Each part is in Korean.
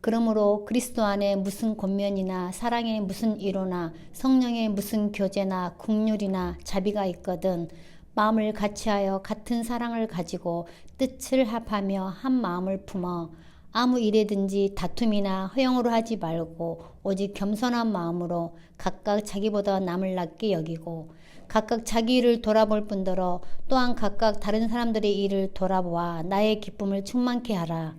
그러므로 그리스도 안에 무슨 권면이나 사랑의 무슨 위로나 성령의 무슨 교제나 긍휼이나 자비가 있거든 마음을 같이하여 같은 사랑을 가지고 뜻을 합하며 한 마음을 품어 아무 일에든지 다툼이나 허영으로 하지 말고 오직 겸손한 마음으로 각각 자기보다 남을 낮게 여기고 각각 자기 일을 돌아볼 뿐더러 또한 각각 다른 사람들의 일을 돌아보아 나의 기쁨을 충만케 하라.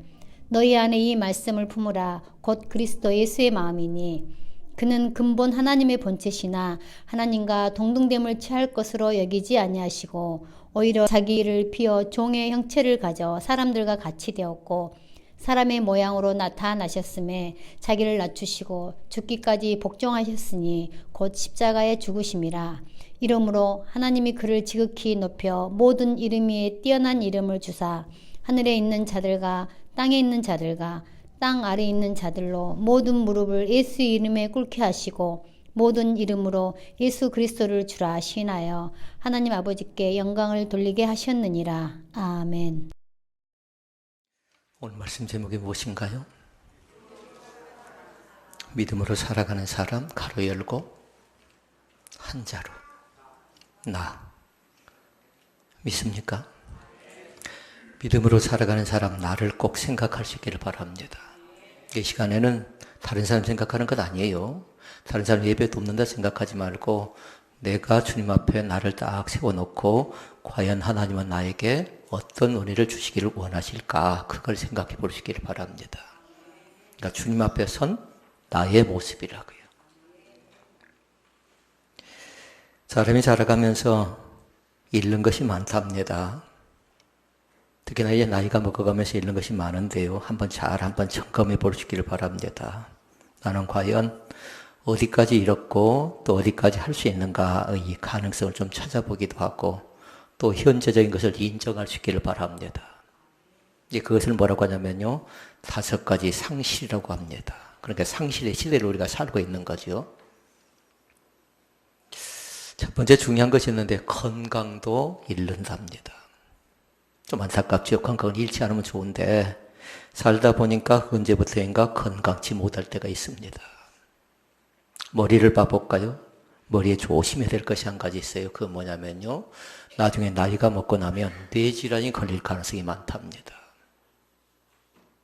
너희 안에 이 말씀을 품으라. 곧 그리스도 예수의 마음이니 그는 근본 하나님의 본체시나 하나님과 동등됨을 취할 것으로 여기지 아니하시고 오히려 자기 일을 비워 종의 형체를 가져 사람들과 같이 되었고 사람의 모양으로 나타나셨음에 자기를 낮추시고 죽기까지 복종하셨으니 곧 십자가에 죽으심이라. 이러므로 하나님이 그를 지극히 높여 모든 이름 위에 뛰어난 이름을 주사 하늘에 있는 자들과 땅에 있는 자들과 땅 아래에 있는 자들로 모든 무릎을 예수 이름에 꿇게 하시고 모든 이름으로 예수 그리스도를 주라 시인하여 하나님 아버지께 영광을 돌리게 하셨느니라. 아멘. 오늘 말씀 제목이 무엇인가요? 믿음으로 살아가는 사람, 가로 열고 한자로 나 믿습니까? 믿음으로 살아가는 사람, 나를 꼭 생각할 수 있기를 바랍니다. 이 시간에는 다른 사람 생각하는 것 아니에요. 다른 사람 예배 돕는다 생각하지 말고 내가 주님 앞에 나를 딱 세워놓고 과연 하나님은 나에게 어떤 은혜를 주시기를 원하실까, 그걸 생각해 보시기를 바랍니다. 그러니까 주님 앞에 선 나의 모습이라고요. 사람이 자라가면서 잃는 것이 많답니다. 특히나 이제 나이가 먹어가면서 잃는 것이 많은데요. 한번 점검해 보시기를 바랍니다. 나는 과연 어디까지 잃었고 또 어디까지 할 수 있는가의 가능성을 좀 찾아보기도 하고 또 현재적인 것을 인정할 수 있기를 바랍니다. 이제 그것을 뭐라고 하냐면요, 5가지 상실이라고 합니다. 그러니까 상실의 시대를 우리가 살고 있는 거죠. 첫 번째 중요한 것이 있는데 건강도 잃는답니다. 좀 안타깝죠. 건강을 잃지 않으면 좋은데 살다 보니까 언제부터인가 건강치 못할 때가 있습니다. 머리를 봐볼까요? 머리에 조심해야 될 것이 한 가지 있어요. 그건 뭐냐면요, 나중에 나이가 먹고 나면 뇌질환이 걸릴 가능성이 많답니다.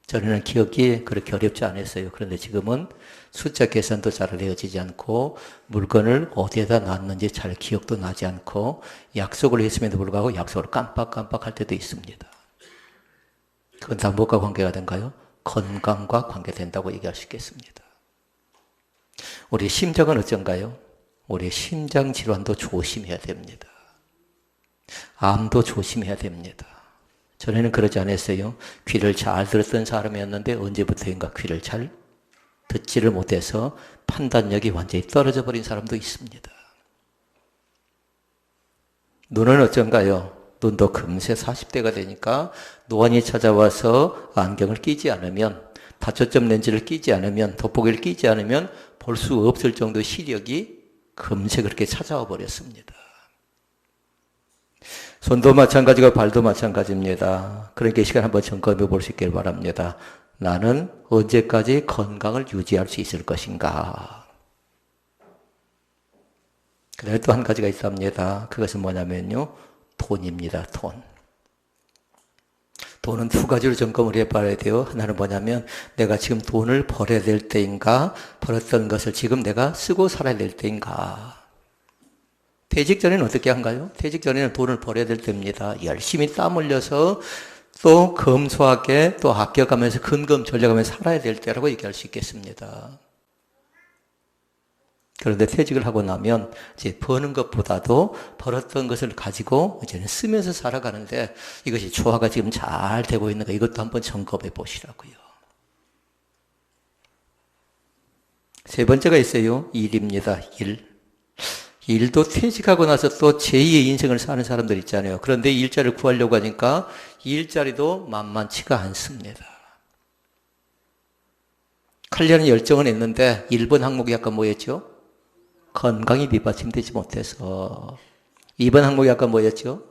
전에는 기억이 그렇게 어렵지 않았어요. 그런데 지금은 숫자 계산도 잘 되어지지 않고 물건을 어디에다 놨는지 잘 기억도 나지 않고 약속을 했음에도 불구하고 약속을 깜빡깜빡 할 때도 있습니다. 그건 다 무엇과 관계가 된가요? 건강과 관계된다고 얘기할 수 있겠습니다. 우리 심장은 어쩐가요? 우리 심장 질환도 조심해야 됩니다. 암도 조심해야 됩니다. 전에는 그러지 않았어요. 귀를 잘 들었던 사람이었는데 언제부터인가 귀를 잘 듣지를 못해서 판단력이 완전히 떨어져 버린 사람도 있습니다. 눈은 어쩐가요? 눈도 금세 40대가 되니까 노안이 찾아와서 안경을 끼지 않으면, 다초점 렌즈를 끼지 않으면, 돋보기를 끼지 않으면 볼 수 없을 정도의 시력이 금세 그렇게 찾아와 버렸습니다. 손도 마찬가지고 발도 마찬가지입니다. 그러니까 이 시간 한번 점검해 볼 수 있길 바랍니다. 나는 언제까지 건강을 유지할 수 있을 것인가? 그 다음에 또 한 가지가 있습니다. 그것은 뭐냐면요, 돈입니다. 돈. 돈은 2가지로 점검을 해봐야 돼요. 하나는 뭐냐면 내가 지금 돈을 벌어야 될 때인가, 벌었던 것을 지금 내가 쓰고 살아야 될 때인가. 퇴직 전에는 어떻게 한가요? 퇴직 전에는 돈을 벌어야 될 때입니다. 열심히 땀 흘려서 또 검소하게 또 아껴가면서 근검절약하면서 살아야 될 때라고 얘기할 수 있겠습니다. 그런데 퇴직을 하고 나면 이제 버는 것보다도 벌었던 것을 가지고 이제는 쓰면서 살아가는데 이것이 조화가 지금 잘 되고 있는가, 이것도 한번 점검해 보시라고요. 세 번째가 있어요. 일입니다. 일도 퇴직하고 나서 또 제2의 인생을 사는 사람들 있잖아요. 그런데 일자리를 구하려고 하니까 일자리도 만만치가 않습니다. 하려는 열정은 있는데 1번 항목이 약간 뭐였죠? 건강이 뒷받침되지 못해서. 2번 항목이 약간 뭐였죠?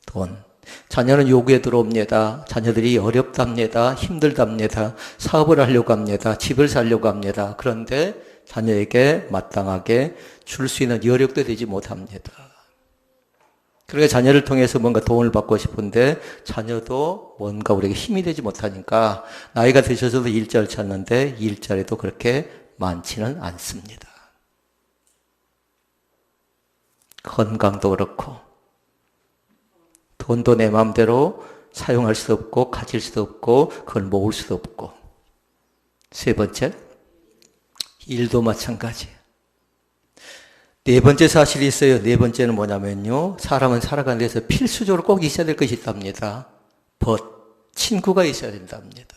돈. 자녀는 요구에 들어옵니다. 자녀들이 어렵답니다. 힘들답니다. 사업을 하려고 합니다. 집을 살려고 합니다. 그런데 자녀에게 마땅하게 줄 수 있는 여력도 되지 못합니다. 그러니까 자녀를 통해서 뭔가 도움을 받고 싶은데 자녀도 뭔가 우리에게 힘이 되지 못하니까 나이가 드셔서도 일자를 찾는데 일자리도 그렇게 많지는 않습니다. 건강도 그렇고 돈도 내 마음대로 사용할 수도 없고 가질 수도 없고 그걸 모을 수도 없고 세 번째, 일도 마찬가지. 네 번째 사실이 있어요. 네 번째는 뭐냐면요. 사람은 살아가는 데서 필수적으로 꼭 있어야 될 것이 있답니다. 친구가 있어야 된답니다.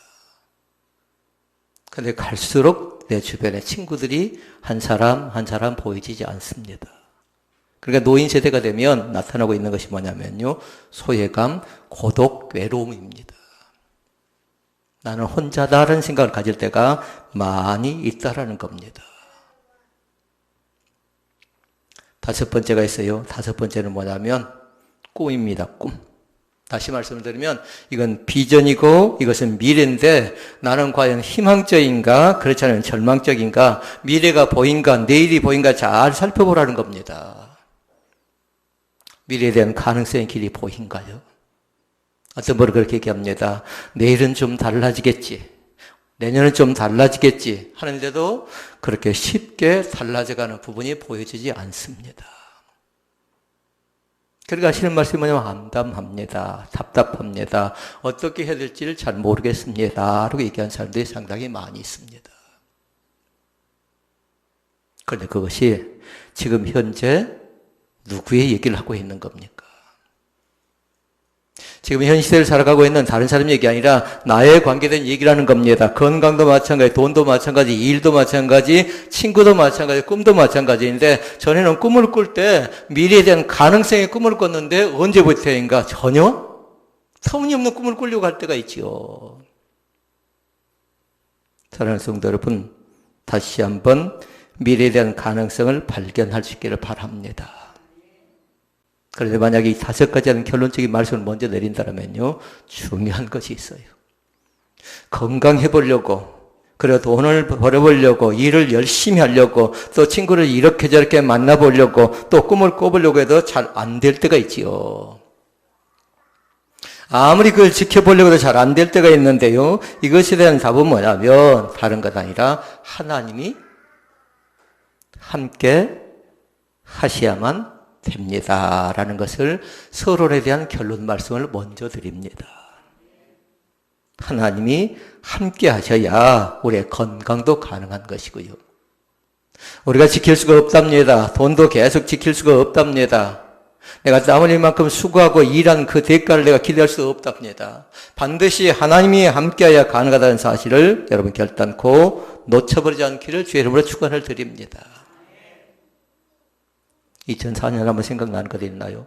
근데 갈수록 내 주변에 친구들이 한 사람 한 사람 보이지 않습니다. 그러니까 노인 세대가 되면 나타나고 있는 것이 뭐냐면요. 소외감, 고독, 외로움입니다. 나는 혼자다라는 생각을 가질 때가 많이 있다라는 겁니다. 다섯 번째가 있어요. 다섯 번째는 뭐냐면 꿈입니다. 꿈. 다시 말씀을 드리면 이건 비전이고 이것은 미래인데 나는 과연 희망적인가 그렇지 않으면 절망적인가 미래가 보인가 내일이 보인가 잘 살펴보라는 겁니다. 미래에 대한 가능성의 길이 보인가요? 어떤 분은 그렇게 얘기합니다. 내일은 좀 달라지겠지. 내년은 좀 달라지겠지 하는데도 그렇게 쉽게 달라져가는 부분이 보여지지 않습니다. 그러니까 하시는 말씀이 뭐냐면 암담합니다. 답답합니다. 어떻게 해야 될지를 잘 모르겠습니다. 라고 얘기하는 사람들이 상당히 많이 있습니다. 그런데 그것이 지금 현재 누구의 얘기를 하고 있는 겁니까? 지금 현 시대를 살아가고 있는 다른 사람 얘기 아니라 나에 관계된 얘기를 하는 겁니다. 건강도 마찬가지, 돈도 마찬가지, 일도 마찬가지, 친구도 마찬가지, 꿈도 마찬가지인데 전에는 꿈을 꿀 때 미래에 대한 가능성의 꿈을 꿨는데 언제부터인가 전혀 터무니없는 꿈을 꾸려고 할 때가 있지요. 사랑하는 성도 여러분, 다시 한번 미래에 대한 가능성을 발견할 수 있기를 바랍니다. 그런데 만약에 이 다섯 가지 하는 결론적인 말씀을 먼저 내린다면요, 중요한 것이 있어요. 건강해 보려고, 그리고 돈을 벌어보려고, 일을 열심히 하려고, 또 친구를 이렇게 저렇게 만나보려고, 또 꿈을 꿔보려고 해도 잘 안 될 때가 있지요. 아무리 그걸 지켜보려고 해도 잘 안 될 때가 있는데요, 이것에 대한 답은 뭐냐면, 다른 것 아니라 하나님이 함께 하셔야만 됩니다. 라는 것을 서론에 대한 결론 말씀을 먼저 드립니다. 하나님이 함께 하셔야 우리의 건강도 가능한 것이고요. 우리가 지킬 수가 없답니다. 돈도 계속 지킬 수가 없답니다. 내가 땀 흘릴 만큼 수고하고 일한 그 대가를 내가 기대할 수 없답니다. 반드시 하나님이 함께해야 가능하다는 사실을 여러분 결단코 놓쳐버리지 않기를 주의 이름으로 축원을 드립니다. 2004년 한번 생각나는 것 있나요?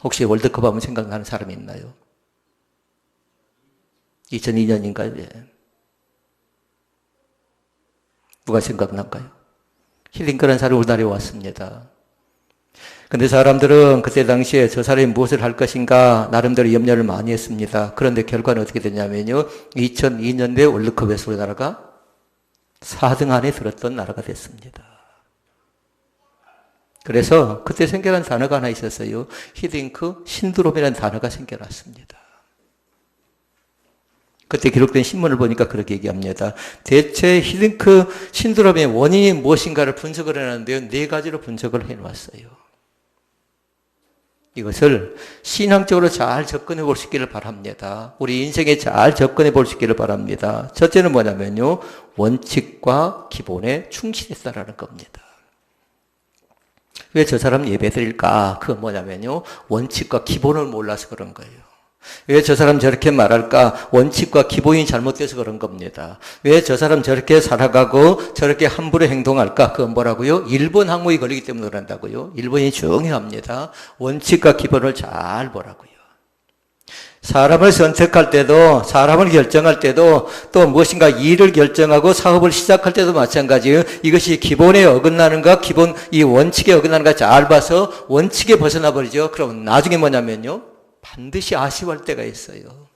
혹시 월드컵 하면 생각나는 사람이 있나요? 2002년인가요? 예. 누가 생각날까요? 힐링크라는 사람이 우리나라에 왔습니다. 근데 사람들은 그때 당시에 저 사람이 무엇을 할 것인가 나름대로 염려를 많이 했습니다. 그런데 결과는 어떻게 됐냐면요. 2002년대 월드컵에서 우리나라가 4등 안에 들었던 나라가 됐습니다. 그래서 그때 생겨난 단어가 하나 있었어요. 히딩크 신드롬이라는 단어가 생겨났습니다. 그때 기록된 신문을 보니까 그렇게 얘기합니다. 대체 히딩크 신드롬의 원인이 무엇인가를 분석을 해놨는데요. 4가지로 분석을 해놨어요. 이것을 신앙적으로 잘 접근해 볼 수 있기를 바랍니다. 우리 인생에 잘 접근해 볼 수 있기를 바랍니다. 첫째는 뭐냐면요. 원칙과 기본에 충실했다라는 겁니다. 왜 저 사람 예배 드릴까? 그건 뭐냐면요. 원칙과 기본을 몰라서 그런 거예요. 왜 저 사람 저렇게 말할까? 원칙과 기본이 잘못돼서 그런 겁니다. 왜 저 사람 저렇게 살아가고 저렇게 함부로 행동할까? 그건 뭐라고요? 일본 항목이 걸리기 때문에 그런다고요. 일본이 중요합니다. 원칙과 기본을 잘 보라고요. 사람을 선택할 때도, 사람을 결정할 때도, 또 무엇인가 일을 결정하고 사업을 시작할 때도 마찬가지예요. 이것이 기본에 어긋나는가, 이 원칙에 어긋나는가 잘 봐서 원칙에 벗어나 버리죠. 그럼 나중에 뭐냐면요, 반드시 아쉬워할 때가 있어요.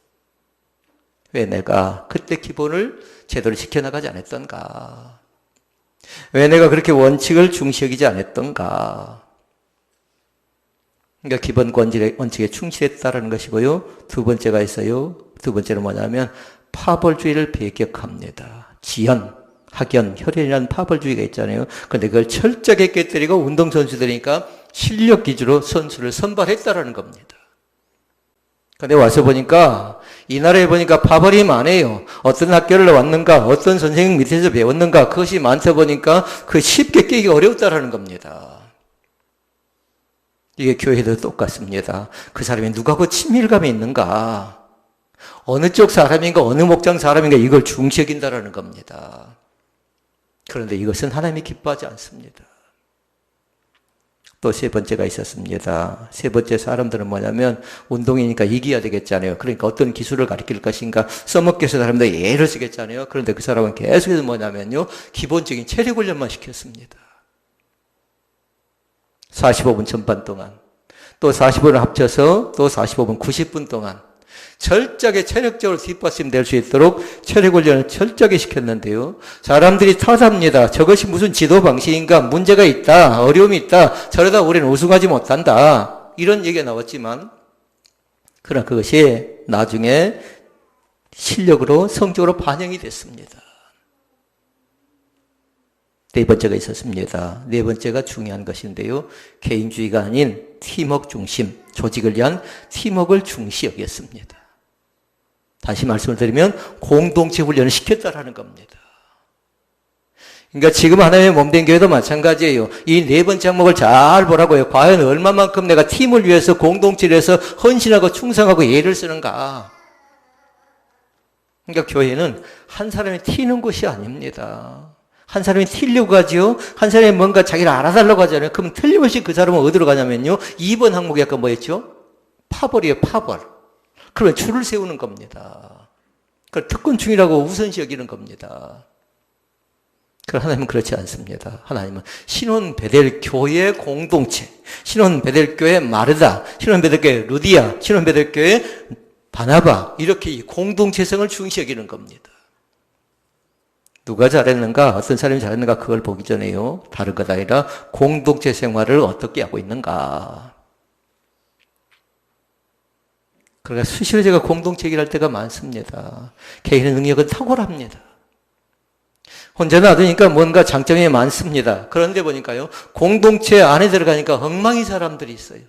왜 내가 그때 기본을 제대로 지켜나가지 않았던가? 왜 내가 그렇게 원칙을 중시 여기지 않았던가? 그러니까 기본 원칙에 충실했다라는 것이고요. 두 번째가 있어요. 두 번째는 뭐냐면 파벌주의를 배격합니다. 지연, 학연, 혈연이라는 파벌주의가 있잖아요. 그런데 그걸 철저하게 깨뜨리고 운동선수들이니까 실력 기준으로 선수를 선발했다라는 겁니다. 근데 와서 보니까 이 나라에 보니까 파벌이 많아요. 어떤 학교를 왔는가, 어떤 선생님 밑에서 배웠는가, 그것이 많다 보니까 그 쉽게 깨기 어렵다라는 겁니다. 이게 교회도 똑같습니다. 그 사람이 누구하고 친밀감이 있는가, 어느 쪽 사람인가, 어느 목장 사람인가, 이걸 중시 여긴다라는 겁니다. 그런데 이것은 하나님이 기뻐하지 않습니다. 또 세 번째가 있었습니다. 세 번째 사람들은 뭐냐면 운동이니까 이겨야 되겠잖아요. 그러니까 어떤 기술을 가르칠 것인가 써먹기 위해서 사람들 예를 쓰겠잖아요. 그런데 그 사람은 계속해서 뭐냐면요, 기본적인 체력 훈련만 시켰습니다. 45분 전반 동안, 또 45분을 합쳐서 또 45분 90분 동안 철저하게 체력적으로 뒷받침 될 수 있도록 체력 훈련을 철저하게 시켰는데요. 사람들이 탓합니다. 저것이 무슨 지도 방식인가, 문제가 있다, 어려움이 있다, 저러다 우리는 우승하지 못한다, 이런 얘기가 나왔지만, 그러나 그것이 나중에 실력으로, 성적으로 반영이 됐습니다. 네 번째가 있었습니다. 네 번째가 중요한 것인데요. 개인주의가 아닌 팀워크 중심, 조직을 위한 팀워크를 중시 여겼습니다. 다시 말씀을 드리면 공동체 훈련을 시켰다라는 겁니다. 그러니까 지금 하나님의 몸된 교회도 마찬가지예요. 이 네 번째 항목을 잘 보라고요. 과연 얼마만큼 내가 팀을 위해서, 공동체를 위해서 헌신하고 충성하고 예를 쓰는가. 그러니까 교회는 한 사람이 튀는 곳이 아닙니다. 한 사람이 튀려고 하죠. 한 사람이 뭔가 자기를 알아달라고 하잖아요. 그럼 틀림없이 그 사람은 어디로 가냐면요, 2번 항목이 아까 뭐였죠? 파벌이에요, 파벌. 그러면 줄을 세우는 겁니다. 그걸 특권충이라고 우선시 여기는 겁니다. 그러나 하나님은 그렇지 않습니다. 하나님은 신혼 베델 교회 공동체, 신혼 베델 교회 마르다, 신혼 베델 교회 루디아, 신혼 베델 교회 바나바, 이렇게 이 공동체성을 중시 여기는 겁니다. 누가 잘했는가, 어떤 사람이 잘했는가, 그걸 보기 전에요, 다른 것 아니라 공동체 생활을 어떻게 하고 있는가. 그러니까 수시로 제가 공동체 얘기를 할 때가 많습니다. 개인의 능력은 탁월합니다. 혼자 놔두니까 뭔가 장점이 많습니다. 그런데 보니까요, 공동체 안에 들어가니까 엉망인 사람들이 있어요.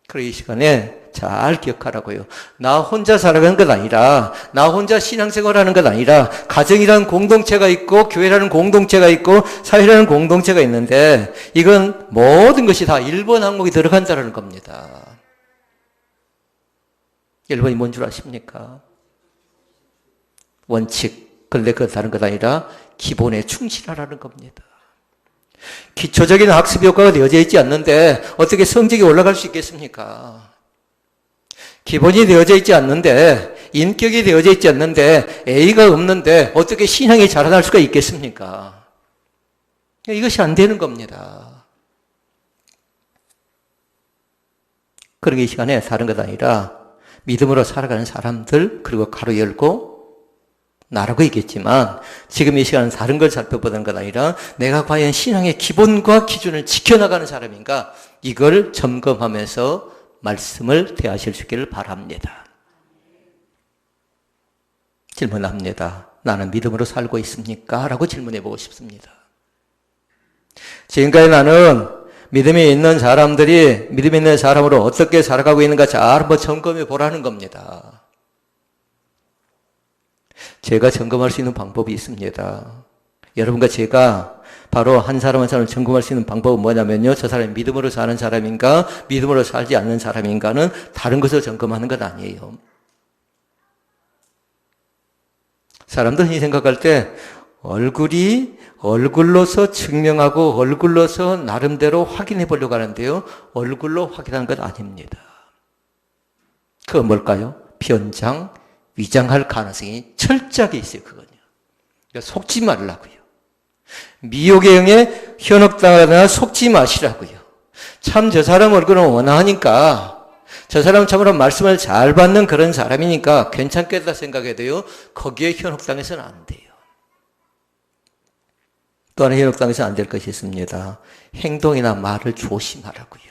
그래서 이 시간에 잘 기억하라고요. 나 혼자 살아가는 것 아니라, 나 혼자 신앙생활하는 것 아니라, 가정이라는 공동체가 있고, 교회라는 공동체가 있고, 사회라는 공동체가 있는데, 이건 모든 것이 다 1번 항목이 들어간다는 겁니다. 1번이 뭔 줄 아십니까? 원칙. 그런데 그건 다른 것 아니라 기본에 충실하라는 겁니다. 기초적인 학습 효과가 되어져 있지 않는데 어떻게 성적이 올라갈 수 있겠습니까? 기본이 되어져 있지 않는데, 인격이 되어져 있지 않는데, A가 없는데 어떻게 신앙이 자라날 수가 있겠습니까? 이것이 안 되는 겁니다. 그런 이 시간에 다른 것 아니라 믿음으로 살아가는 사람들, 그리고 가로 열고 나라고 있겠지만, 지금 이 시간은 다른 걸 살펴보는 것 아니라 내가 과연 신앙의 기본과 기준을 지켜나가는 사람인가, 이걸 점검하면서 말씀을 대하실 수 있기를 바랍니다. 질문합니다. 나는 믿음으로 살고 있습니까? 라고 질문해 보고 싶습니다. 지금까지 나는 믿음이 있는 사람들이 믿음이 있는 사람으로 어떻게 살아가고 있는가 잘 한번 점검해 보라는 겁니다. 제가 점검할 수 있는 방법이 있습니다. 여러분과 제가 바로 한 사람 한 사람을 점검할 수 있는 방법은 뭐냐면요, 저 사람이 믿음으로 사는 사람인가, 믿음으로 살지 않는 사람인가는 다른 것을 점검하는 것 아니에요. 사람들이 생각할 때 얼굴이 얼굴로서 증명하고 얼굴로서 나름대로 확인해 보려고 하는데요, 얼굴로 확인하는 것 아닙니다. 그건 뭘까요? 변장, 위장할 가능성이 철저하게 있어요. 그건요. 그러니까 속지 말라고요. 미혹의 영에 현혹당하거나 속지 마시라고요. 참 저 사람 얼굴은 원하니까 저 사람은 참으로 말씀을 잘 받는 그런 사람이니까 괜찮겠다 생각해도요. 거기에 현혹당해서는 안 돼요. 또 하나 현혹당해서는 안 될 것이 있습니다. 행동이나 말을 조심하라고요.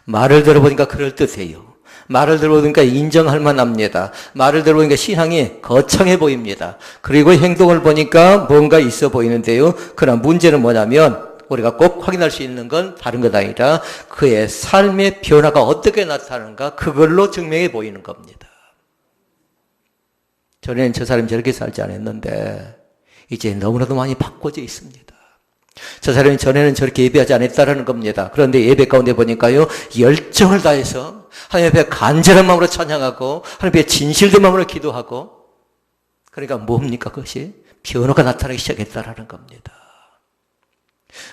말을 들어보니까 그럴듯해요. 말을 들어보니까 인정할 만합니다. 말을 들어보니까 신앙이 거창해 보입니다. 그리고 행동을 보니까 뭔가 있어 보이는데요. 그러나 문제는 뭐냐면 우리가 꼭 확인할 수 있는 건 다른 것 아니라 그의 삶의 변화가 어떻게 나타나는가 그걸로 증명해 보이는 겁니다. 전에는 저 사람이 저렇게 살지 않았는데 이제 너무나도 많이 바꿔져 있습니다. 저 사람이 전에는 저렇게 예배하지 않았다라는 겁니다. 그런데 예배 가운데 보니까요, 열정을 다해서 하나님 앞에 간절한 마음으로 찬양하고 하나님 앞에 진실된 마음으로 기도하고, 그러니까 뭡니까? 그것이 변화가 나타나기 시작했다라는 겁니다.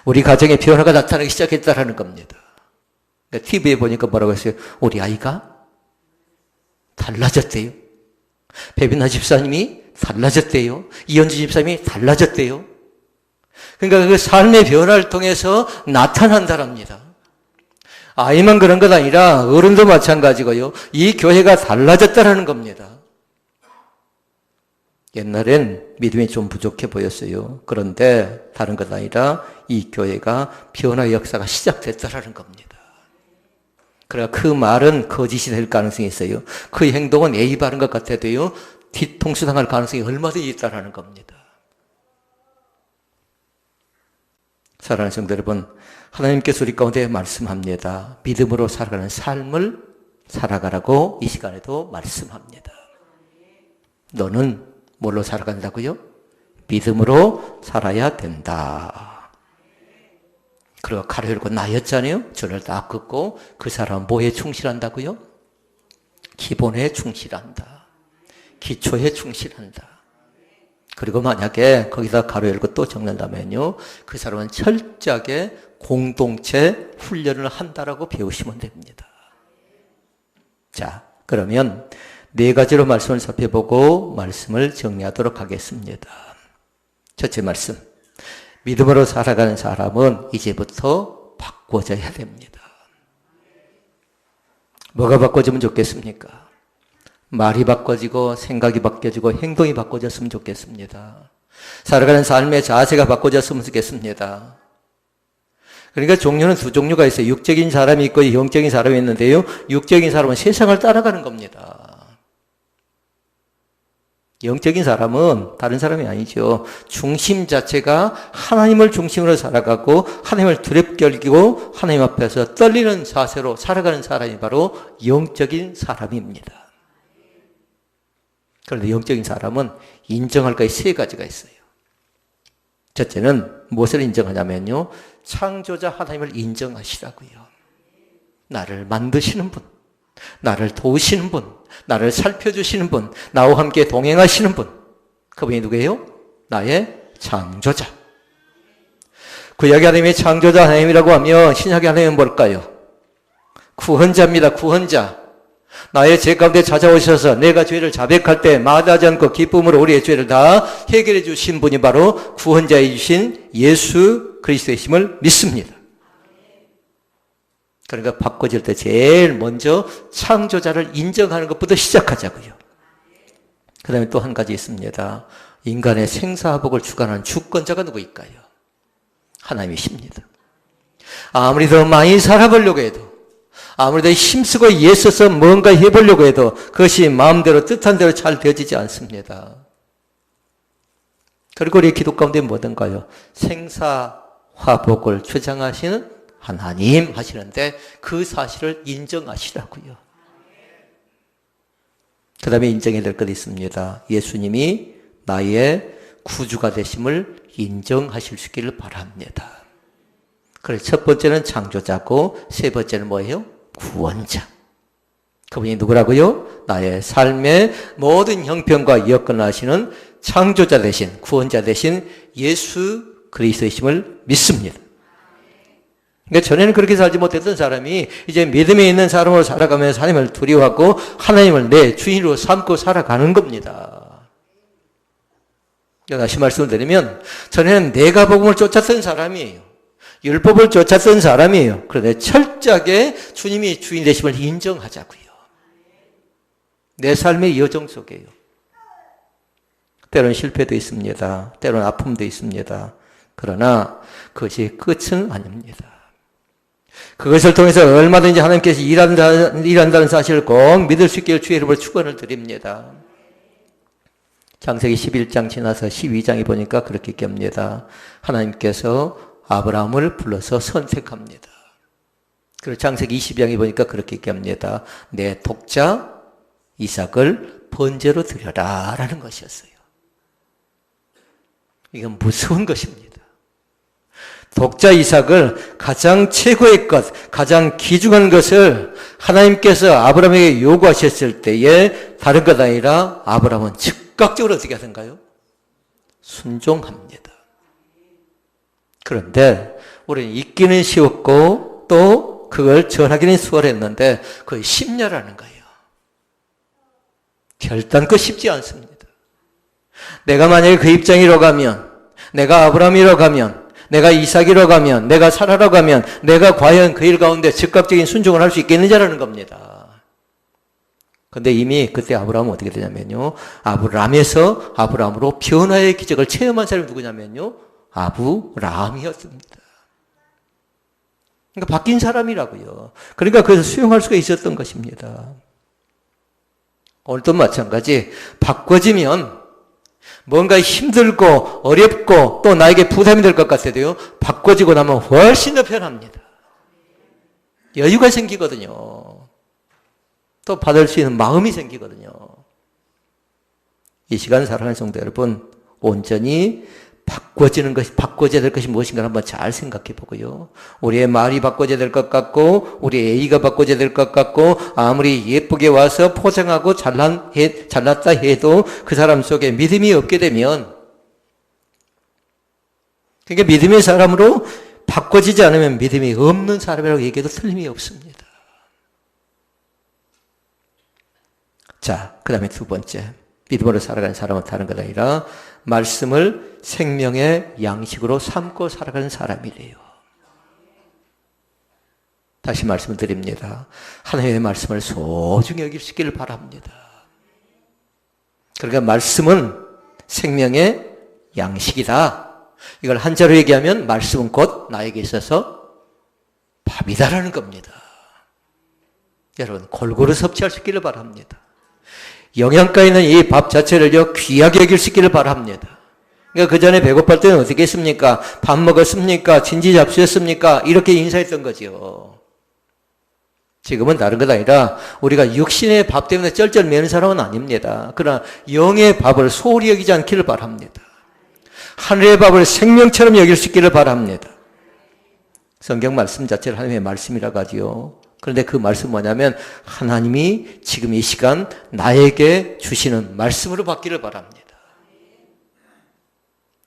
우리 가정에 변화가 나타나기 시작했다라는 겁니다. 그러니까 TV에 보니까 뭐라고 했어요? 우리 아이가 달라졌대요. 배빈나 집사님이 달라졌대요. 이현주 집사님이 달라졌대요. 그러니까 그 삶의 변화를 통해서 나타난다랍니다. 아이만 그런 것 아니라 어른도 마찬가지고요. 이 교회가 달라졌다라는 겁니다. 옛날엔 믿음이 좀 부족해 보였어요. 그런데 다른 것 아니라 이 교회가 변화의 역사가 시작됐다라는 겁니다. 그러니까 그 말은 거짓이 될 가능성이 있어요. 그 행동은 예의 바른 것 같아도요. 뒤통수 당할 가능성이 얼마든지 있다라는 겁니다. 사랑하는 성도 여러분, 하나님께서 우리 가운데 말씀합니다. 믿음으로 살아가는 삶을 살아가라고 이 시간에도 말씀합니다. 너는 뭘로 살아간다고요? 믿음으로 살아야 된다. 그리고 가로 열고 나였잖아요. 저를 다 긋고 그 사람은 뭐에 충실한다고요? 기본에 충실한다. 기초에 충실한다. 그리고 만약에 거기다 가로 열고 또 적는다면요. 그 사람은 철저하게 공동체 훈련을 한다라고 배우시면 됩니다. 자, 그러면 네 가지로 말씀을 살펴보고 말씀을 정리하도록 하겠습니다. 첫째 말씀. 믿음으로 살아가는 사람은 이제부터 바꿔져야 됩니다. 뭐가 바꿔지면 좋겠습니까? 말이 바꿔지고 생각이 바뀌어지고 행동이 바꿔졌으면 좋겠습니다. 살아가는 삶의 자세가 바꿔졌으면 좋겠습니다. 그러니까 종류는 두 종류가 있어요. 육적인 사람이 있고 영적인 사람이 있는데요. 육적인 사람은 세상을 따라가는 겁니다. 영적인 사람은 다른 사람이 아니죠. 중심 자체가 하나님을 중심으로 살아가고 하나님을 두렵게 여기고 하나님 앞에서 떨리는 자세로 살아가는 사람이 바로 영적인 사람입니다. 그런데 영적인 사람은 인정할 것이 세 가지가 있어요. 첫째는 무엇을 인정하냐면요. 창조자 하나님을 인정하시라고요. 나를 만드시는 분, 나를 도우시는 분, 나를 살펴주시는 분, 나와 함께 동행하시는 분. 그분이 누구예요? 나의 창조자. 구약의 하나님의 창조자 하나님이라고 하면 신약의 하나님은 뭘까요? 구원자입니다. 구원자. 나의 죄 가운데 찾아오셔서 내가 죄를 자백할 때 마다하지 않고 기쁨으로 우리의 죄를 다 해결해 주신 분이 바로 구원자해 주신 예수 그리스도이심을 믿습니다. 그러니까 바꿔질 때 제일 먼저 창조자를 인정하는 것부터 시작하자고요. 그 다음에 또 한 가지 있습니다. 인간의 생사화복을 주관하는 주권자가 누구일까요? 하나님이십니다. 아무리 더 많이 살아보려고 해도 아무리 더 힘쓰고 애써서 뭔가 해보려고 해도 그것이 마음대로 뜻한 대로 잘 되어지지 않습니다. 그리고 우리 기도 가운데 뭐든가요? 생사화복을 주장하시는 하나님 하시는데 그 사실을 인정하시라고요. 그 다음에 인정해야 될 것이 있습니다. 예수님이 나의 구주가 되심을 인정하실 수 있기를 바랍니다. 그래서 첫 번째는 창조자고 세 번째는 뭐예요? 구원자. 그분이 누구라고요? 나의 삶의 모든 형편과 여건을 하시는 창조자 되신 구원자 되신 예수 그리스도이심을 믿습니다. 그러니까 전에는 그렇게 살지 못했던 사람이 이제 믿음에 있는 사람으로 살아가면서 하나님을 두려워하고 하나님을 내 주인으로 삼고 살아가는 겁니다. 다시 말씀을 드리면 전에는 내가 복음을 쫓았던 사람이에요. 율법을 쫓았던 사람이에요. 그런데 철저하게 주님이 주인 되심을 인정하자고요. 내 삶의 여정 속에요. 때로는 실패도 있습니다. 때로는 아픔도 있습니다. 그러나 그것이 끝은 아닙니다. 그것을 통해서 얼마든지 하나님께서 일한다는 사실을 꼭 믿을 수 있기를 주의 이름으로 축원을 드립니다. 창세기 11장 지나서 12장에 보니까 그렇게 얘기합니다. 하나님께서 아브라함을 불러서 선택합니다. 그리고 창세기 20장에 보니까 그렇게 얘기합니다. 내 독자 이삭을 번제로 드려라 라는 것이었어요. 이건 무서운 것입니다. 독자 이삭을 가장 최고의 것, 가장 귀중한 것을 하나님께서 아브라함에게 요구하셨을 때에 다른 것 아니라 아브라함은 즉각적으로 어떻게 하던가요? 순종합니다. 그런데 우리는 읽기는 쉬웠고 또 그걸 전하기는 수월했는데 그게 쉽냐라는 거예요. 결단코 쉽지 않습니다. 내가 만약에 그 입장이라고 가면, 내가 아브라함이라고 가면, 내가 이삭이라고 가면, 내가 사라라고 가면 내가 과연 그 일 가운데 즉각적인 순종을 할 수 있겠느냐라는 겁니다. 그런데 이미 그때 아브라함은 어떻게 되냐면요. 아브라함에서 아브라함으로 변화의 기적을 체험한 사람이 누구냐면요. 아브라함이었습니다. 그러니까 바뀐 사람이라고요. 그러니까 그래서 수용할 수가 있었던 것입니다. 오늘도 마찬가지 바꿔지면 뭔가 힘들고 어렵고 또 나에게 부담이 될 것 같아도요. 바꿔지고 나면 훨씬 더 편합니다. 여유가 생기거든요. 또 받을 수 있는 마음이 생기거든요. 이 시간 사랑하는 성도 여러분, 온전히 바꿔지는 것이, 바꿔져야 될 것이 무엇인가 한번 잘 생각해 보고요. 우리의 말이 바꿔져야 될 것 같고, 우리의 예의가 바꿔져야 될 것 같고, 아무리 예쁘게 와서 포장하고 잘났다 해도 그 사람 속에 믿음이 없게 되면, 그러니까 믿음의 사람으로 바꿔지지 않으면 믿음이 없는 사람이라고 얘기해도 틀림이 없습니다. 자, 그 다음에 두 번째. 믿음으로 살아가는 사람은 다른 것 아니라 말씀을 생명의 양식으로 삼고 살아가는 사람이래요. 다시 말씀을 드립니다. 하나님의 말씀을 소중히 여길 수 있기를 바랍니다. 그러니까 말씀은 생명의 양식이다. 이걸 한자로 얘기하면 말씀은 곧 나에게 있어서 밥이다라는 겁니다. 여러분 골고루 섭취할 수 있기를 바랍니다. 영양가 있는 이 밥 자체를요 귀하게 여길 수 있기를 바랍니다. 그러니까 그 전에 배고플 때는 어떻게 했습니까? 밥 먹었습니까? 진지 잡수였습니까? 이렇게 인사했던 거죠. 지금은 다른 것 아니라 우리가 육신의 밥 때문에 쩔쩔 매는 사람은 아닙니다. 그러나 영의 밥을 소홀히 여기지 않기를 바랍니다. 하늘의 밥을 생명처럼 여길 수 있기를 바랍니다. 성경 말씀 자체를 하나님의 말씀이라고 하지요. 그런데 그 말씀 뭐냐면 하나님이 지금 이 시간 나에게 주시는 말씀으로 받기를 바랍니다.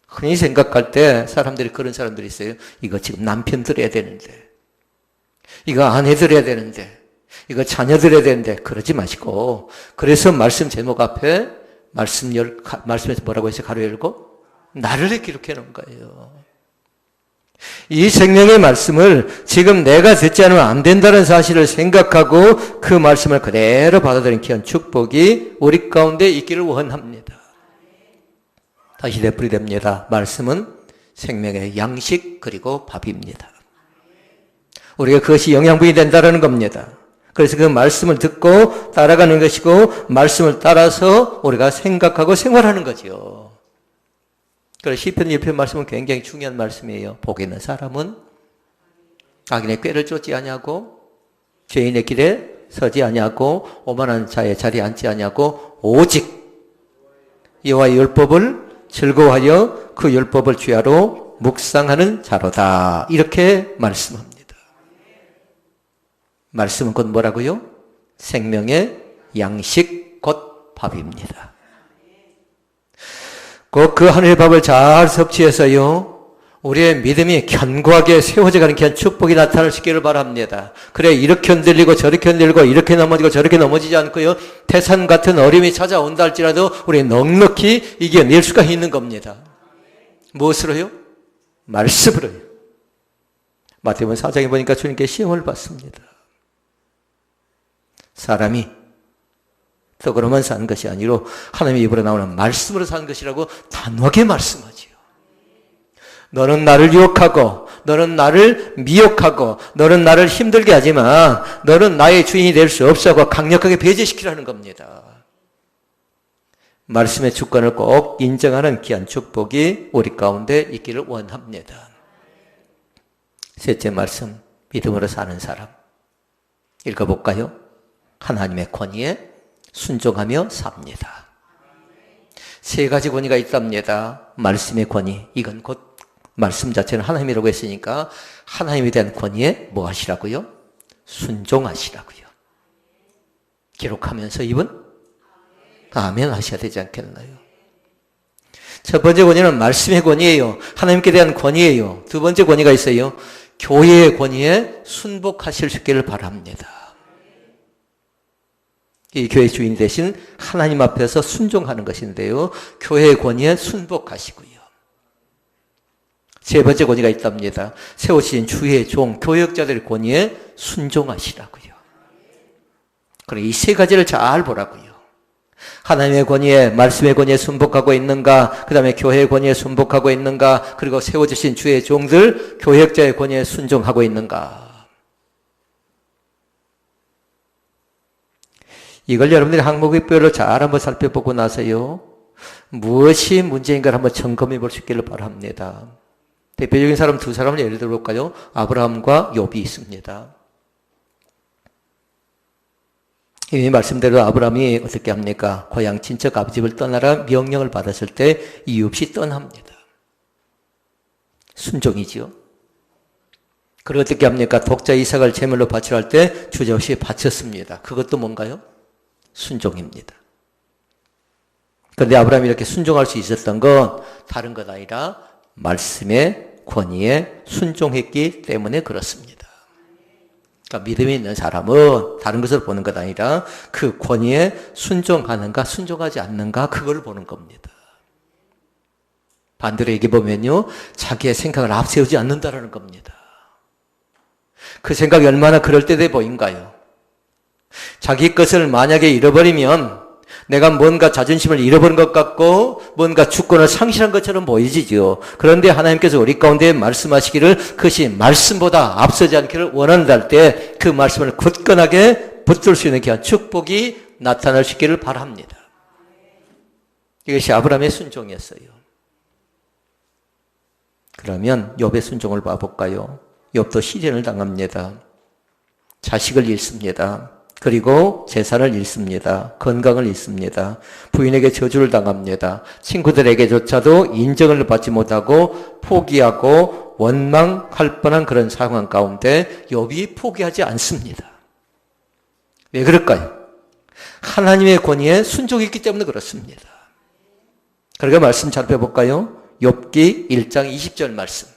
흔히 생각할 때 사람들이 그런 사람들이 있어요. 이거 지금 남편 들어야 되는데, 이거 아내 들어야 되는데, 이거 자녀 들어야 되는데 그러지 마시고, 그래서 말씀 제목 앞에 말씀에서 뭐라고 해서 가로 열고 나를 기록해 놓은 거예요. 이 생명의 말씀을 지금 내가 듣지 않으면 안 된다는 사실을 생각하고 그 말씀을 그대로 받아들인 귀한 축복이 우리 가운데 있기를 원합니다. 다시 되풀이됩니다. 말씀은 생명의 양식 그리고 밥입니다. 우리가 그것이 영양분이 된다는 겁니다. 그래서 그 말씀을 듣고 따라가는 것이고 말씀을 따라서 우리가 생각하고 생활하는 거죠. 그래서 시편 1편 말씀은 굉장히 중요한 말씀이에요. 복 있는 사람은 악인의 꾀를 쫓지 아니하고 죄인의 길에 서지 아니하고 오만한 자의 자리에 앉지 아니하고 오직 여호와의 율법을 즐거워하여 그 율법을 주야로 묵상하는 자로다. 이렇게 말씀합니다. 말씀은 곧 뭐라고요? 생명의 양식 곧 밥입니다. 꼭 그 하늘의 밥을 잘 섭취해서요, 우리의 믿음이 견고하게 세워져 가는 귀한 축복이 나타날 수 있기를 바랍니다. 그래, 이렇게 흔들리고 저렇게 흔들리고 이렇게 넘어지고 저렇게 넘어지지 않고요. 태산 같은 어려움이 찾아온다 할지라도 우리 넉넉히 이겨낼 수가 있는 겁니다. 무엇으로요? 말씀으로요. 마태복음 4장에 보니까 주님께 시험을 받습니다. 사람이 떡으로만 사는 것이 아니라 하나님의 입으로 나오는 말씀으로 사는 것이라고 단호하게 말씀하지요. 너는 나를 유혹하고 너는 나를 미혹하고 너는 나를 힘들게 하지만 너는 나의 주인이 될 수 없어 하고 강력하게 배제시키라는 겁니다. 말씀의 주권을 꼭 인정하는 귀한 축복이 우리 가운데 있기를 원합니다. 셋째 말씀, 믿음으로 사는 사람. 읽어볼까요? 하나님의 권위에 순종하며 삽니다. 세 가지 권위가 있답니다. 말씀의 권위, 이건 곧 말씀 자체는 하나님이라고 했으니까 하나님에 대한 권위에 뭐 하시라고요? 순종하시라고요. 기록하면서 입은 아멘 하셔야 되지 않겠나요? 첫 번째 권위는 말씀의 권위예요. 하나님께 대한 권위예요. 두 번째 권위가 있어요. 교회의 권위에 순복하실 수 있기를 바랍니다. 이 교회 주인 대신 하나님 앞에서 순종하는 것인데요. 교회의 권위에 순복하시고요. 세 번째 권위가 있답니다. 세우신 주의 종, 교역자들의 권위에 순종하시라고요. 그래, 이 세 가지를 잘 보라고요. 하나님의 권위에, 말씀의 권위에 순복하고 있는가, 그 다음에 교회의 권위에 순복하고 있는가, 그리고 세워주신 주의 종들, 교역자의 권위에 순종하고 있는가. 이걸 여러분들이 항목별로 잘 한번 살펴보고 나서요, 무엇이 문제인가를 한번 점검해 볼 수 있기를 바랍니다. 대표적인 사람 두 사람을 예를 들어볼까요? 아브라함과 욥이 있습니다. 이 말씀대로 아브라함이 어떻게 합니까? 고향 친척 아버집을 떠나라 명령을 받았을 때 이유 없이 떠납니다. 순종이지요. 그리고 어떻게 합니까? 독자 이삭을 제물로 바치려 할 때 주저없이 바쳤습니다. 그것도 뭔가요? 순종입니다. 그런데 아브라함이 이렇게 순종할 수 있었던 건 다른 것 아니라 말씀의 권위에 순종했기 때문에 그렇습니다. 그러니까 믿음이 있는 사람은 다른 것을 보는 것 아니라 그 권위에 순종하는가 순종하지 않는가 그걸 보는 겁니다. 반대로 얘기해보면요, 자기의 생각을 앞세우지 않는다라는 겁니다. 그 생각이 얼마나 그럴듯해 보인가요? 자기 것을 만약에 잃어버리면 내가 뭔가 자존심을 잃어버린 것 같고 뭔가 주권을 상실한 것처럼 보이지요. 그런데 하나님께서 우리 가운데 말씀하시기를 그것이 말씀보다 앞서지 않기를 원한다 할 때 그 말씀을 굳건하게 붙들 수 있는 귀한 축복이 나타날 수 있기를 바랍니다. 이것이 아브라함의 순종이었어요. 그러면 욥의 순종을 봐볼까요? 욥도 시련을 당합니다. 자식을 잃습니다. 그리고 재산을 잃습니다. 건강을 잃습니다. 부인에게 저주를 당합니다. 친구들에게조차도 인정을 받지 못하고 포기하고 원망할 뻔한 그런 상황 가운데 욥이 포기하지 않습니다. 왜 그럴까요? 하나님의 권위에 순종이 있기 때문에 그렇습니다. 그러니까 말씀 살펴볼까요? 욥기 1장 20절 말씀.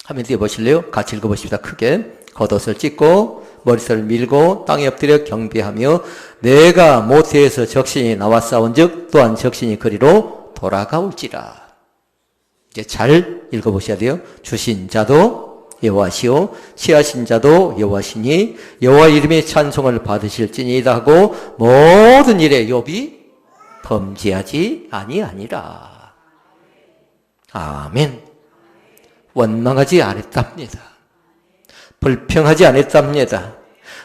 화면 띄워보실래요? 같이 읽어보십시다. 크게. 겉옷을 찢고 머리털을 밀고 땅에 엎드려 경배하며 내가 모태에서 적신이 나와 싸운즉 또한 적신이 그리로 돌아가올지라. 이제 잘 읽어보셔야 돼요. 주신 자도 여호와시오 취하신 자도 여호와시니 여호와 이름의 찬송을 받으실지니이다 하고 모든 일에 욥이 범죄하지 아니하니라. 아멘. 원망하지 않았답니다. 불평하지 않았답니다.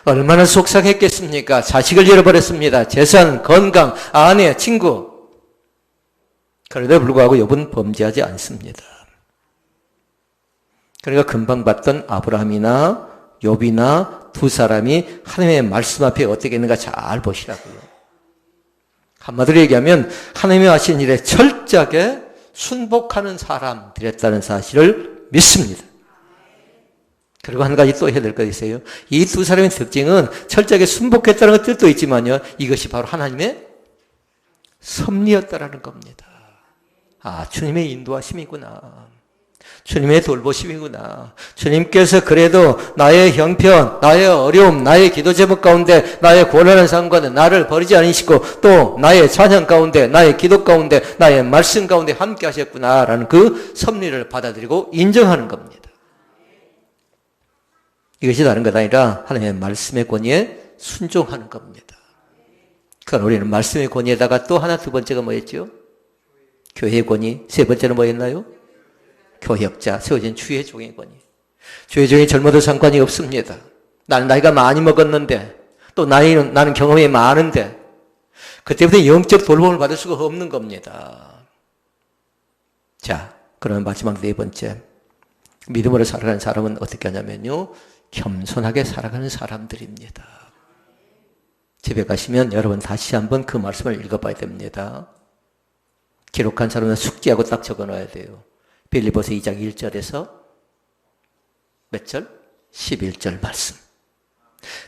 얼마나 속상했겠습니까? 자식을 잃어버렸습니다. 재산, 건강, 아내, 친구. 그래도 불구하고 욥은 범죄하지 않습니다. 그러니까 금방 봤던 아브라함이나 욥이나 두 사람이 하나님의 말씀 앞에 어떻게 있는가 잘 보시라고요. 한마디로 얘기하면 하나님이 하신 일에 철저하게 순복하는 사람들이었다는 사실을 믿습니다. 그리고 한 가지 또 해야 될 것 있어요. 이 두 사람의 특징은 철저하게 순복했다는 것 뜻도 있지만요, 이것이 바로 하나님의 섭리였다라는 겁니다. 아, 주님의 인도하심이구나. 주님의 돌보심이구나. 주님께서 그래도 나의 형편, 나의 어려움, 나의 기도 제목 가운데, 나의 고난한 상황 가운데 나를 버리지 않으시고 또 나의 찬양 가운데, 나의 기도 가운데, 나의 말씀 가운데 함께 하셨구나라는 그 섭리를 받아들이고 인정하는 겁니다. 이것이 다른 것 아니라 하나님의 말씀의 권위에 순종하는 겁니다. 그러나 우리는 말씀의 권위에다가 또 하나 두 번째가 뭐였죠? 교회의 권위. 세 번째는 뭐였나요? 교역자, 세워진 주의 종의 권위. 주의 종이 젊어도 상관이 없습니다. 나는 나이가 많이 먹었는데, 또 나는 경험이 많은데, 그때부터 영적 돌봄을 받을 수가 없는 겁니다. 자, 그러면 마지막 네 번째. 믿음으로 살아가는 사람은 어떻게 하냐면요, 겸손하게 살아가는 사람들입니다. 집에 가시면 여러분 다시 한번 그 말씀을 읽어봐야 됩니다. 기록한 사람은 숙지하고 딱 적어놔야 돼요. 빌립보서 2장 1절에서 몇 절? 11절 말씀.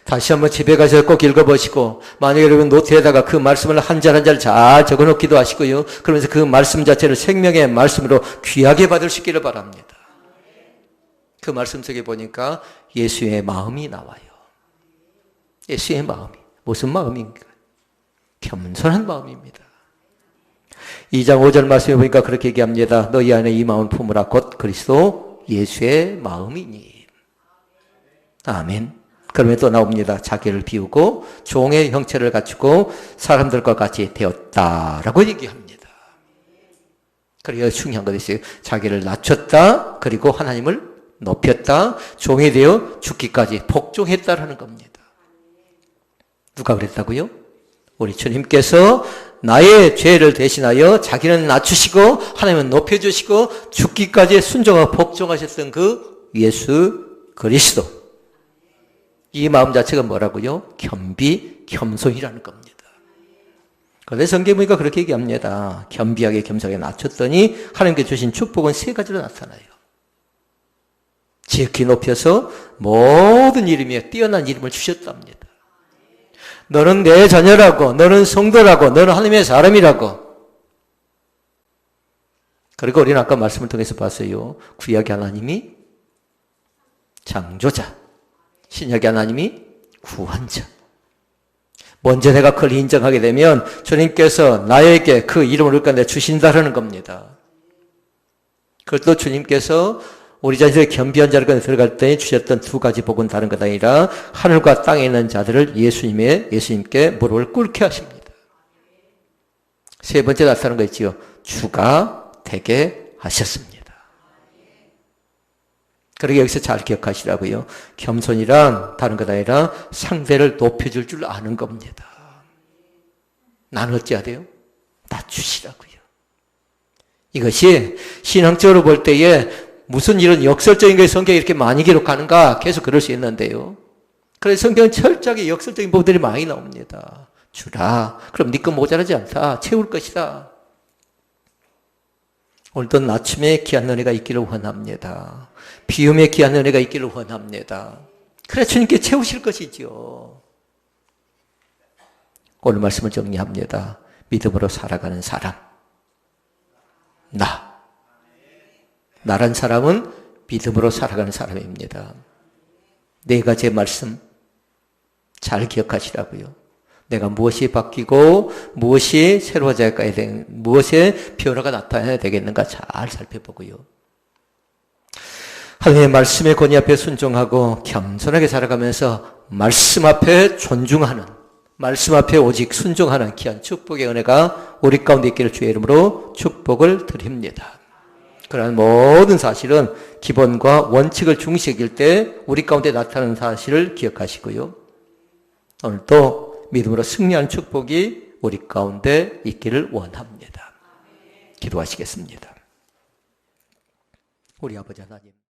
다시 한번 집에 가서 꼭 읽어보시고, 만약에 여러분 노트에다가 그 말씀을 한 절 한 절 잘 적어놓기도 하시고요. 그러면서 그 말씀 자체를 생명의 말씀으로 귀하게 받을 수 있기를 바랍니다. 그 말씀 속에 보니까 예수의 마음이 나와요. 예수의 마음이. 무슨 마음인가? 겸손한 마음입니다. 2장 5절 말씀에 보니까 그렇게 얘기합니다. 너희 안에 이 마음을 품으라. 곧 그리스도 예수의 마음이니. 아멘. 그러면 또 나옵니다. 자기를 비우고 종의 형체를 갖추고 사람들과 같이 되었다라고 얘기합니다. 그리고 중요한 것이 있어요. 자기를 낮췄다. 그리고 하나님을 높였다. 종이 되어 죽기까지 복종했다라는 겁니다. 누가 그랬다고요? 우리 주님께서 나의 죄를 대신하여 자기는 낮추시고 하나님은 높여주시고 죽기까지 순종하고 복종하셨던 그 예수 그리스도. 이 마음 자체가 뭐라고요? 겸손이라는 겁니다. 그런데 성경에 보니까 그렇게 얘기합니다. 겸비하게 겸손하게 낮췄더니 하나님께 주신 축복은 세 가지로 나타나요. 지극히 높여서 모든 이름에 뛰어난 이름을 주셨답니다. 너는 내 자녀라고, 너는 성도라고, 너는 하나님의 사람이라고. 그리고 우리는 아까 말씀을 통해서 봤어요. 구약의 하나님이 창조자, 신약의 하나님이 구원자. 먼저 내가 그걸 인정하게 되면 주님께서 나에게 그 이름을 가운데 주신다라는 겁니다. 그것도 주님께서 우리 자신의 겸비한 자를 가운데 들어갈 때 주셨던 두 가지 복은 다른 것 아니라 하늘과 땅에 있는 자들을 예수님께 무릎을 꿇게 하십니다. 세 번째 나타나는 거 있지요. 주가 되게 하셨습니다. 그러게 여기서 잘 기억하시라고요. 겸손이란 다른 것 아니라 상대를 높여줄 줄 아는 겁니다. 나는 어찌해야 돼요? 낮추시라고요. 이것이 신앙적으로 볼 때에 무슨 이런 역설적인 게 성경에 이렇게 많이 기록하는가? 계속 그럴 수 있는데요. 그래서 성경은 철저하게 역설적인 부분들이 많이 나옵니다. 주라. 그럼 네 거 모자라지 않다. 채울 것이다. 오늘도 낮춤에 귀한 은혜가 있기를 원합니다. 비움에 귀한 은혜가 있기를 원합니다. 그래 주님께 채우실 것이죠. 오늘 말씀을 정리합니다. 믿음으로 살아가는 사람. 나란 사람은 믿음으로 살아가는 사람입니다. 네 가지의 말씀 잘 기억하시라고요. 내가 무엇이 바뀌고 무엇이 새로워져야 되는, 무엇의 변화가 나타나야 되겠는가 잘 살펴보고요. 하나님의 말씀의 권위 앞에 순종하고 겸손하게 살아가면서 말씀 앞에 존중하는, 말씀 앞에 오직 순종하는 귀한 축복의 은혜가 우리 가운데 있기를 주의 이름으로 축복을 드립니다. 그러한 모든 사실은 기본과 원칙을 중시할 때 우리 가운데 나타나는 사실을 기억하시고요. 오늘 또 믿음으로 승리하는 축복이 우리 가운데 있기를 원합니다. 기도하시겠습니다. 우리 아버지 하나님.